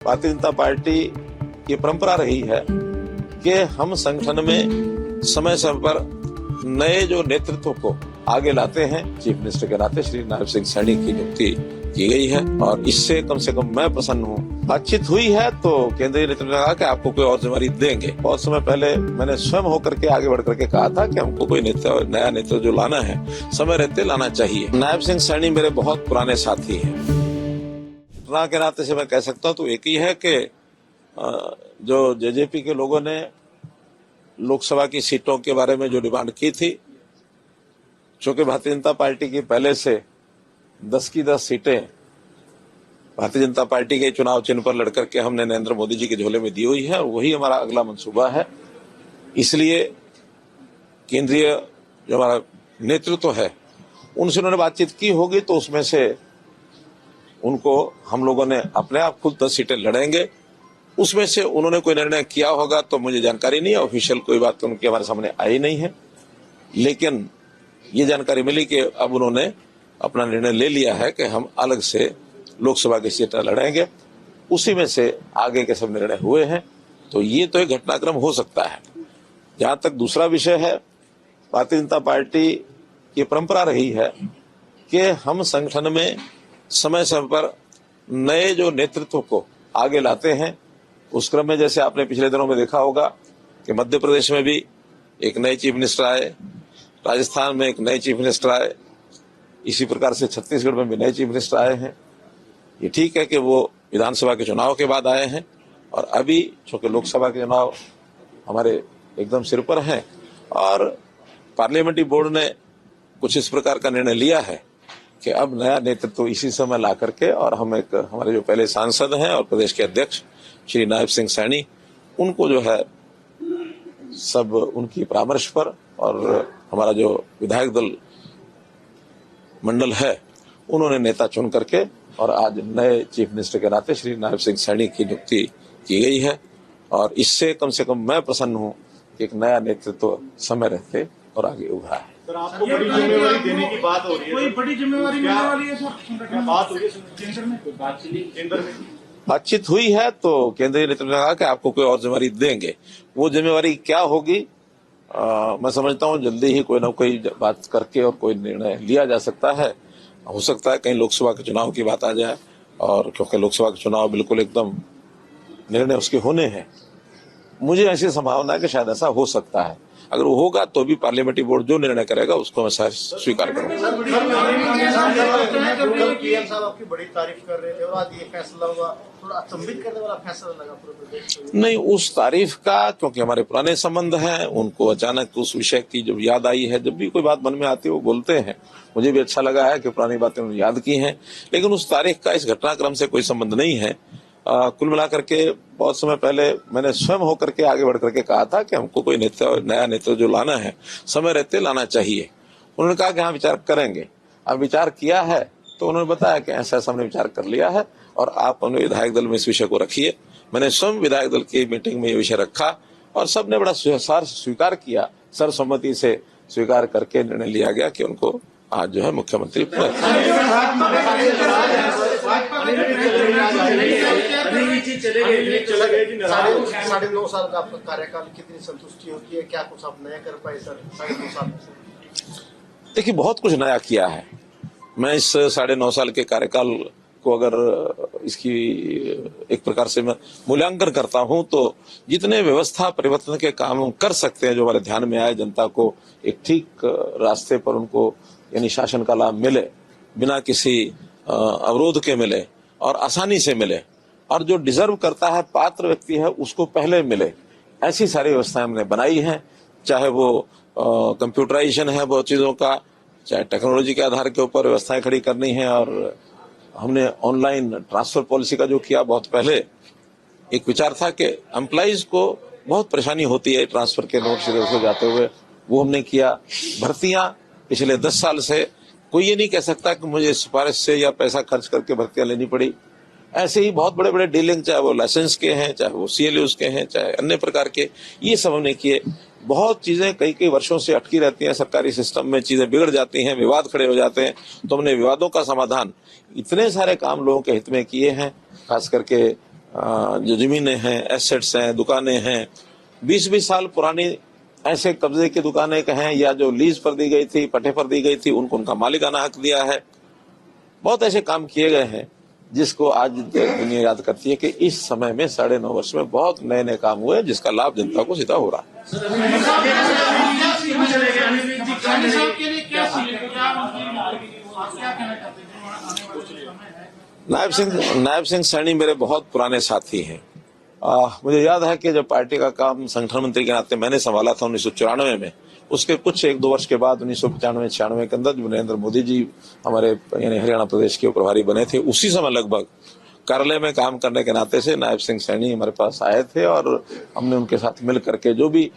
Bharatiya Janata party की परंपरा रही है कि हम संगठन में समय समय पर नए जो नेतृत्व को आगे लाते हैं। चीफ मिनिस्टर के नाते श्री नायब सिंह सैनी की नियुक्ति की गई है और इससे कम से कम मैं प्रसन्न हूँ। बातचीत हुई है तो केंद्रीय नेतृत्व ने कहा कि आपको कोई और जिम्मेदारी देंगे। बहुत समय पहले मैंने स्वयं होकर के आगे बढ़ करके कहा था कि हमको कोई नया नेतृत्व जो लाना है समय रहते लाना चाहिए। नायब सिंह सैनी मेरे बहुत पुराने साथी हैं। घटना के नाते से मैं कह सकता हूँ तो एक ही है कि जो जेजेपी के लोगों ने लोकसभा की सीटों के बारे में जो डिमांड की थी, चूंकि भारतीय जनता पार्टी की पहले से 10 की 10 सीटें भारतीय जनता पार्टी के चुनाव चिन्ह पर लड़कर के हमने नरेंद्र मोदी जी के झोले में दी हुई है और वही हमारा अगला मंसूबा है। इसलिए केंद्रीय जो हमारा नेतृत्व है उनसे उन्होंने बातचीत की होगी तो उसमें से उनको हम लोगों ने अपने आप खुद 10 सीटें लड़ेंगे। उसमें से उन्होंने कोई निर्णय किया होगा तो मुझे जानकारी नहीं है, ऑफिशियल कोई बात तो उनकी हमारे सामने आई नहीं है, लेकिन ये जानकारी मिली कि अब उन्होंने अपना निर्णय ले लिया है कि हम अलग से लोकसभा की सीटें लड़ेंगे। उसी में से आगे के सब निर्णय हुए हैं, तो ये तो एक घटनाक्रम हो सकता है। जहां तक दूसरा विषय है, भारतीय जनता पार्टी की परंपरा रही है कि हम संगठन में समय समय पर नए जो नेतृत्व को आगे लाते हैं। उस क्रम में जैसे आपने पिछले दिनों में देखा होगा कि मध्य प्रदेश में भी एक नए चीफ मिनिस्टर आए, राजस्थान में एक नए चीफ मिनिस्टर आए, इसी प्रकार से छत्तीसगढ़ में भी नए चीफ मिनिस्टर आए हैं। ये ठीक है कि वो विधानसभा के चुनाव के बाद आए हैं और अभी चूंकि लोकसभा के चुनाव हमारे एकदम सिर पर हैं और पार्लियामेंट्री बोर्ड ने कुछ इस प्रकार का निर्णय लिया है कि अब नया नेतृत्व इसी समय ला करके और हम एक हमारे जो पहले सांसद हैं और प्रदेश के अध्यक्ष श्री नायब सिंह सैनी, उनको जो है सब उनकी परामर्श पर और हमारा जो विधायक दल मंडल है उन्होंने नेता चुन करके और आज नए चीफ मिनिस्टर के नाते श्री नायब सिंह सैनी की नियुक्ति की गई है और इससे कम से कम मैं प्रसन्न हूँ कि एक नया नेतृत्व समय रहते और आगे उभरा है। सर, आपको बड़ी जिम्मेवारी देने की बात हो रही है। कोई बड़ी जिम्मेवारी मिलने वाली है सर? क्या बात हो रही है केंद्र में? बातचीत हुई है तो केंद्रीय नेतृत्व ने कहा कि आपको कोई और जिम्मेदारी देंगे। वो जिम्मेवारी क्या होगी मैं समझता हूँ जल्दी ही कोई ना कोई बात करके और कोई निर्णय लिया जा सकता है। हो सकता है कहीं लोकसभा के चुनाव की बात आ जाए और क्योंकि लोकसभा के चुनाव बिल्कुल एकदम निर्णय उसके होने हैं, मुझे ऐसी संभावना है कि शायद ऐसा हो सकता है। अगर वो होगा तो भी पार्लियामेंट्री बोर्ड जो निर्णय करेगा उसको मैं स्वीकार करूंगा। पीएम साहब आपकी बड़ी तारीफ कर रहे थे और आज ये फैसला हुआ, थोड़ा अचंभित करने वाला फैसला लगा पूरे प्रदेश में। नहीं, उस तारीफ का क्योंकि हमारे पुराने संबंध हैं, उनको अचानक उस विषय की जब याद आई है, जब भी कोई बात मन में आती है वो बोलते हैं। मुझे भी अच्छा लगा है कि पुरानी बातें उन्होंने याद की हैं, लेकिन उस तारीख का इस घटनाक्रम से कोई संबंध नहीं है। कुल मिलाकर के बहुत समय पहले मैंने स्वयं होकर के आगे बढ़ करके कहा था कि हमको कोई नया नेतृत्व जो लाना है समय रहते लाना चाहिए। उन्होंने कहा कि हाँ विचार करेंगे। अब विचार किया है तो उन्होंने बताया कि ऐसा ऐसा हमने विचार कर लिया है और आप अपने विधायक दल में इस विषय को रखिए। मैंने स्वयं विधायक दल की मीटिंग में ये विषय रखा और सबने बड़ा स्वीकार किया, सर्वसम्मति से स्वीकार करके निर्णय लिया गया कि उनको आज जो है मुख्यमंत्री साढ़े 9 साल का आपका कार्यकाल, कितनी संतुष्टि होती है? क्या कुछ आप नया कर पाए सर 9.5 साल से? देखिए, बहुत कुछ नया किया है। मैं इस 9.5 साल के कार्यकाल को अगर इसकी एक प्रकार से मैं मूल्यांकन करता हूं तो जितने व्यवस्था परिवर्तन के काम हम कर सकते हैं जो हमारे ध्यान में आए, जनता को एक ठीक रास्ते पर उनको यानी शासन का लाभ मिले, बिना किसी अवरोध के मिले और आसानी से मिले और जो डिजर्व करता है पात्र व्यक्ति है उसको पहले मिले, ऐसी सारी व्यवस्थाएं हमने बनाई हैं। चाहे वो कंप्यूटराइजेशन है बहुत चीजों का, चाहे टेक्नोलॉजी के आधार के ऊपर व्यवस्थाएं खड़ी करनी है और हमने ऑनलाइन ट्रांसफर पॉलिसी का जो किया, बहुत पहले एक विचार था कि एम्प्लॉइज को बहुत परेशानी होती है ट्रांसफर के नोट सीधे उसको जाते हुए, वो हमने किया। भर्तियां पिछले 10 साल से कोई ये नहीं कह सकता कि मुझे सिफारिश से या पैसा खर्च करके भर्तियां लेनी पड़ी। ऐसे ही बहुत बड़े बड़े डीलिंग, चाहे वो लाइसेंस के हैं, चाहे वो CLUs के हैं, चाहे अन्य प्रकार के, ये सब हमने किए। बहुत चीजें कई वर्षों से अटकी रहती हैं सरकारी सिस्टम में, चीजें बिगड़ जाती हैं, विवाद खड़े हो जाते हैं, तो हमने विवादों का समाधान, इतने सारे काम लोगों के हित में किए हैं। खास करके जो जमीनें हैं, एसेट्स हैं, दुकानें हैं, 20-20 साल पुरानी ऐसे कब्जे की दुकानें कहें या जो लीज पर दी गई थी, पट्टे पर दी गई थी, उनको उनका मालिकाना हक दिया है। बहुत ऐसे काम किए गए हैं जिसको आज दुनिया याद करती है कि इस समय में 9.5 वर्ष में बहुत नए नए काम हुए जिसका लाभ जनता को सीधा हो रहा है। नायब सिंह सैनी मेरे बहुत पुराने साथी हैं। मुझे याद है कि जब पार्टी का काम संगठन मंत्री के नाते मैंने संभाला था 1994 में, उसके कुछ 1-2 वर्ष के बाद 1995-96 के अंदर जब नरेंद्र मोदी जी हमारे यानी हरियाणा प्रदेश के प्रभारी बने थे, उसी समय लगभग कार्यालय में काम करने के नाते से नायब सिंह सैनी हमारे पास आए थे और हमने उनके साथ मिल करके जो भी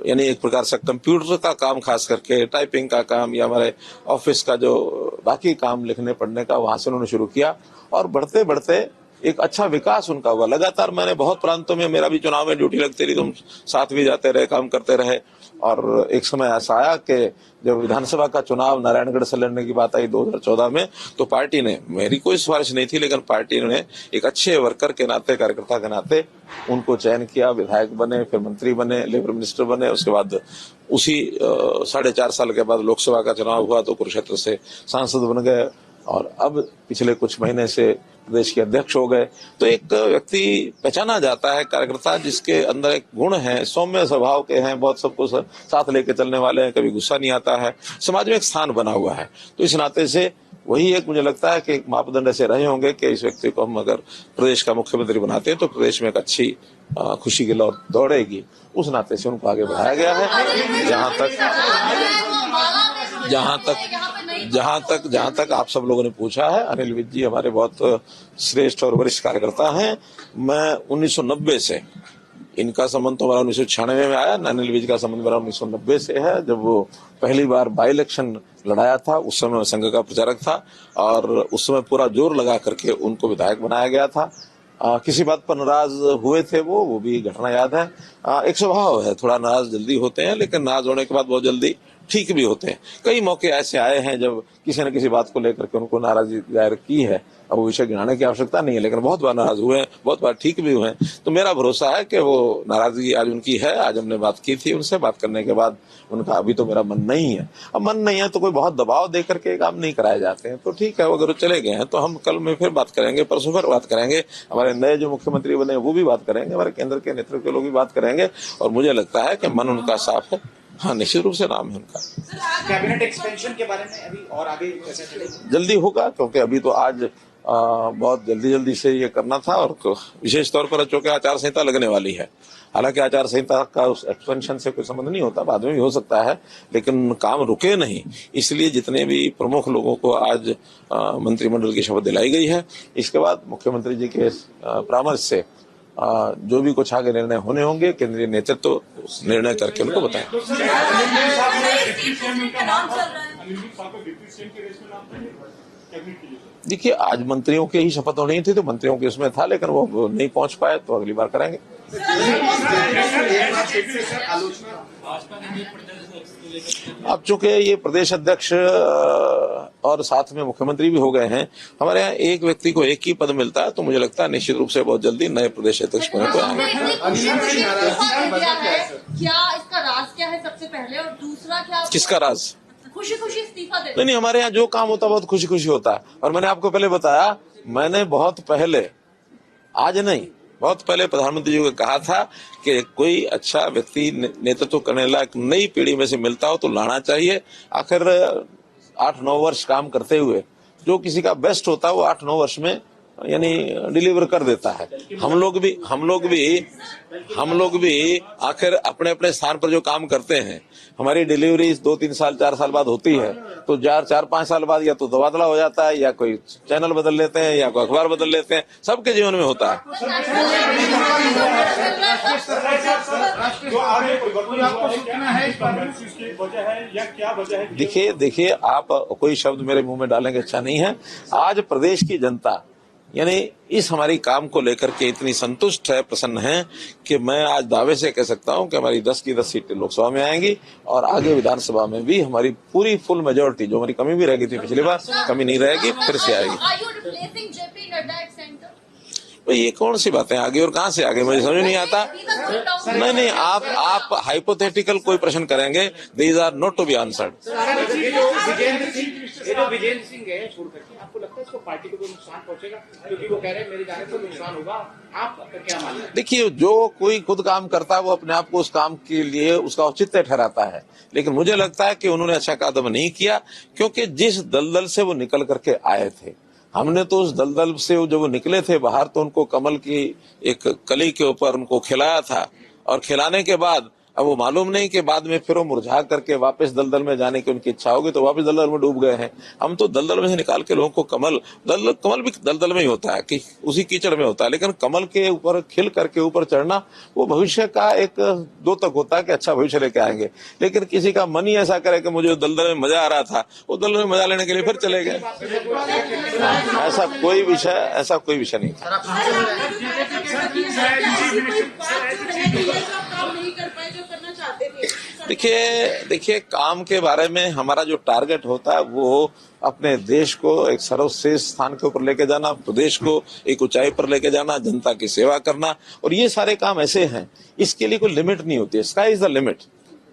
यानी एक प्रकार से कंप्यूटर का काम, खास करके टाइपिंग का काम या हमारे ऑफिस का जो बाकी काम लिखने पढ़ने का, वहां से उन्होंने शुरू किया और बढ़ते बढ़ते एक अच्छा विकास उनका हुआ। लगातार मैंने बहुत प्रांतों में, मेरा भी चुनाव में ड्यूटी लगती रही, तुम साथ भी जाते रहे, काम करते रहे। और एक समय ऐसा आया कि जब विधानसभा का चुनाव नारायणगढ़ से लड़ने की बात आई 2014 में, तो पार्टी ने, मेरी कोई सिफारिश नहीं थी, लेकिन पार्टी ने एक अच्छे वर्कर के नाते, कार्यकर्ता के नाते उनको चयन किया, विधायक बने, फिर मंत्री बने, लेबर मिनिस्टर बने। उसके बाद उसी 4.5 साल के बाद लोकसभा का चुनाव हुआ तो कुरुक्षेत्र से सांसद बन गए और अब पिछले कुछ महीने से प्रदेश के अध्यक्ष हो गए। तो एक व्यक्ति पहचाना जाता है, कार्यकर्ता जिसके अंदर एक गुण है, सौम्य स्वभाव के हैं, बहुत सबको साथ लेके चलने वाले हैं, कभी गुस्सा नहीं आता है, समाज में एक स्थान बना हुआ है। तो इस नाते से वही एक मुझे लगता है कि एक मापदंड ऐसे रहे होंगे कि इस व्यक्ति को हम अगर प्रदेश का मुख्यमंत्री बनाते हैं तो प्रदेश में एक अच्छी खुशी की लौ दौड़ेगी। उस नाते से उनको आगे बढ़ाया गया है। जहां तक आप सब लोगों ने पूछा है, अनिल विज जी हमारे बहुत श्रेष्ठ और वरिष्ठ कार्यकर्ता हैं। मैं 1990 से, इनका संबंध तो हमारा 1996 में आया, अनिल विज का संबंध मेरा 1990 से है, जब वो पहली बार बाई इलेक्शन लड़ाया था। उस समय मैं संघ का प्रचारक था और उस समय पूरा जोर लगा करके उनको विधायक बनाया गया था। किसी बात पर नाराज हुए थे वो भी घटना याद है। एक स्वभाव है, थोड़ा नाराज जल्दी होते हैं, लेकिन नाराज होने के बाद बहुत जल्दी ठीक भी होते हैं। कई मौके ऐसे आए हैं जब किसी न किसी बात को लेकर के उनको नाराजगी जाहिर की है। अब वो विषय गिनाने की आवश्यकता नहीं है, लेकिन बहुत बार नाराज हुए हैं, बहुत बार ठीक भी हुए हैं। तो मेरा भरोसा है कि वो नाराजगी आज उनकी है। आज हमने बात की थी उनसे, बात करने के बाद उनका अभी तो मेरा मन नहीं है। अब मन नहीं है तो कोई बहुत दबाव दे करके काम नहीं कराए जाते हैं। तो ठीक है, अगर वो चले गए हैं तो हम कल में फिर बात करेंगे, परसों फिर बात करेंगे, हमारे नए जो मुख्यमंत्री बने वो भी बात करेंगे, हमारे केंद्र के नेतृत्व के लोग भी बात करेंगे। और मुझे लगता है कि मन उनका साफ है। हाँ, निश्चित रूप से नाम है उनका। कैबिनेट एक्सपेंशन के बारे में अभी और आगे कैसे चलेगा? जल्दी होगा, क्योंकि अभी तो आज बहुत जल्दी से ये करना था और विशेष तौर पर चूंकि आचार संहिता लगने वाली है। हालांकि आचार संहिता का उस एक्सपेंशन से कोई संबंध नहीं होता, बाद में भी हो सकता है, लेकिन काम रुके नहीं। इसलिए जितने भी प्रमुख लोगों को आज मंत्रिमंडल की शपथ दिलाई गई है, इसके बाद मुख्यमंत्री जी के परामर्श से जो भी कुछ आगे निर्णय होने होंगे, केंद्रीय नेतृत्व तो निर्णय करके उनको बताएं। देखिए, आज मंत्रियों की ही शपथ होनी थी तो मंत्रियों के उसमें था, लेकिन वो नहीं पहुंच पाए तो अगली बार करेंगे। अब चूंकि ये प्रदेश अध्यक्ष और साथ में मुख्यमंत्री भी हो गए हैं, हमारे यहाँ एक व्यक्ति को एक ही पद मिलता है, तो मुझे लगता है निश्चित रूप से बहुत जल्दी नए प्रदेश अध्यक्ष बने को आएंगे। क्या इसका राज क्या है सबसे पहले, और दूसरा क्या? किसका राज? खुशी खुशी इस्तीफा दे। नहीं, हमारे यहाँ जो काम होता है बहुत खुशी खुशी होता है। और मैंने आपको पहले बताया, मैंने बहुत पहले, आज नहीं, बहुत पहले प्रधानमंत्री जी को कहा था कि कोई अच्छा व्यक्ति नेतृत्व करने लायक नई पीढ़ी में से मिलता हो तो लाना चाहिए। आखिर 8-9 वर्ष काम करते हुए जो किसी का बेस्ट होता है वो 8-9 वर्ष में यानी डिलीवर कर देता है। हम लोग भी आखिर अपने अपने स्थान पर जो काम करते हैं, हमारी डिलीवरी 2-3 साल 4 साल बाद होती है, तो 4-5 साल बाद या तो तबादला हो जाता है, या कोई चैनल बदल लेते हैं, या कोई अखबार बदल लेते हैं। सबके जीवन में होता है। देखिए, आप कोई शब्द मेरे मुंह में डालेंगे अच्छा नहीं है। आज प्रदेश की जनता यानी इस हमारी काम को लेकर के इतनी संतुष्ट है, प्रसन्न है कि मैं आज दावे से कह सकता हूं कि हमारी 10 की 10 सीटें लोकसभा में आएंगी और आगे विधानसभा में भी हमारी पूरी फुल मेजोरिटी, जो हमारी कमी भी रह गई थी पिछली बार, कमी नहीं रहेगी, फिर से आएगी। भाई ये कौन सी बातें आगे और कहाँ से आगे, मुझे समझ नहीं आता। नहीं, आप हाइपोथेटिकल कोई प्रश्न करेंगे, these are not to be answered. ये जो विजेंद्र सिंह है छोड़ करके, आपको लगता है इसको पार्टी को कोई नुकसान पहुंचेगा? क्योंकि वो कह रहे हैं मेरे जाने से नुकसान होगा, आपका क्या मानना है? देखिए, जो कोई खुद काम करता है वो अपने आप को उस काम के लिए उसका औचित्य ठहराता है, लेकिन मुझे लगता है कि उन्होंने अच्छा कदम नहीं किया, क्योंकि जिस दलदल से वो निकल करके आए थे, हमने तो उस दलदल से जब वो निकले थे बाहर तो उनको कमल की एक कली के ऊपर उनको खिलाया था, और खिलाने के बाद अब वो मालूम नहीं कि बाद में फिर वो मुरझा करके वापस दलदल में जाने की उनकी इच्छा होगी तो वापस दलदल में डूब गए हैं। हम तो दलदल में से निकाल के लोगों को कमल भी दलदल में ही होता है कि उसी कीचड़ में होता है, लेकिन कमल के ऊपर खिल करके ऊपर चढ़ना वो भविष्य का एक द्योतक होता है कि अच्छा भविष्य लेके आएंगे। लेकिन किसी का मन ही ऐसा करे कि मुझे दलदल में मजा आ रहा था, वो दलदल में मजा लेने के लिए फिर चले गए। ऐसा कोई विषय नहीं था। देखिए, काम के बारे में हमारा जो टारगेट होता है वो अपने देश को एक सर्वश्रेष्ठ स्थान के ऊपर लेके जाना, प्रदेश को एक ऊंचाई पर लेके जाना, जनता की सेवा करना, और ये सारे काम ऐसे हैं, इसके लिए कोई लिमिट नहीं होती है। Sky is the limit.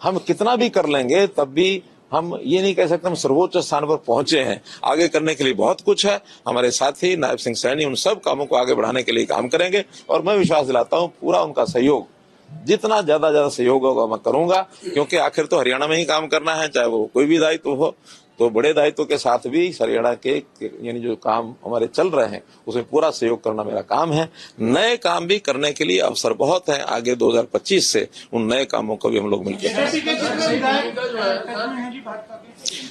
हम कितना भी कर लेंगे तब भी हम ये नहीं कह सकते हम सर्वोच्च स्थान पर पहुंचे हैं। आगे करने के लिए बहुत कुछ है। हमारे साथी नायब सिंह सैनी उन सब कामों को आगे बढ़ाने के लिए काम करेंगे, और मैं विश्वास दिलाता हूं पूरा उनका सहयोग, जितना ज्यादा सहयोग होगा मैं करूंगा, क्योंकि आखिर तो हरियाणा में ही काम करना है, चाहे वो कोई भी दायित्व हो। तो बड़े दायित्व के साथ भी हरियाणा के यानी जो काम हमारे चल रहे हैं उसमें पूरा सहयोग करना मेरा काम है। नए काम भी करने के लिए अवसर बहुत है आगे 2025 से, उन नए कामों को भी हम लोग मिलकर।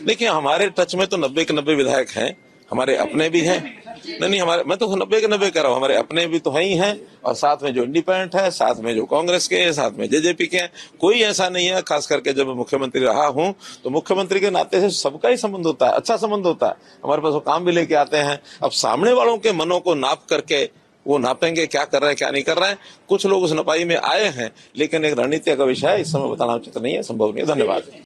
देखिए, हमारे टच में तो 90 के 90 विधायक हैं, हमारे अपने भी हैं। नहीं, मैं तो 90 के 90 कह रहा हूँ, हमारे अपने भी तो हैं ही हैं, और साथ में जो इंडिपेंडेंट है, साथ में जो कांग्रेस के हैं, साथ में जेजेपी के हैं। कोई ऐसा नहीं है, खास करके जब मैं मुख्यमंत्री रहा हूं तो मुख्यमंत्री के नाते से सबका ही संबंध होता है, अच्छा संबंध होता है। हमारे पास वो काम भी लेके आते हैं। अब सामने वालों के मनों को नाप करके वो नापेंगे क्या कर रहे हैं क्या नहीं कर रहे हैं। कुछ लोग उस नपाई में आए हैं, लेकिन एक रणनीति का विषय है, इस समय बताना उचित नहीं है, संभव नहीं है। धन्यवाद।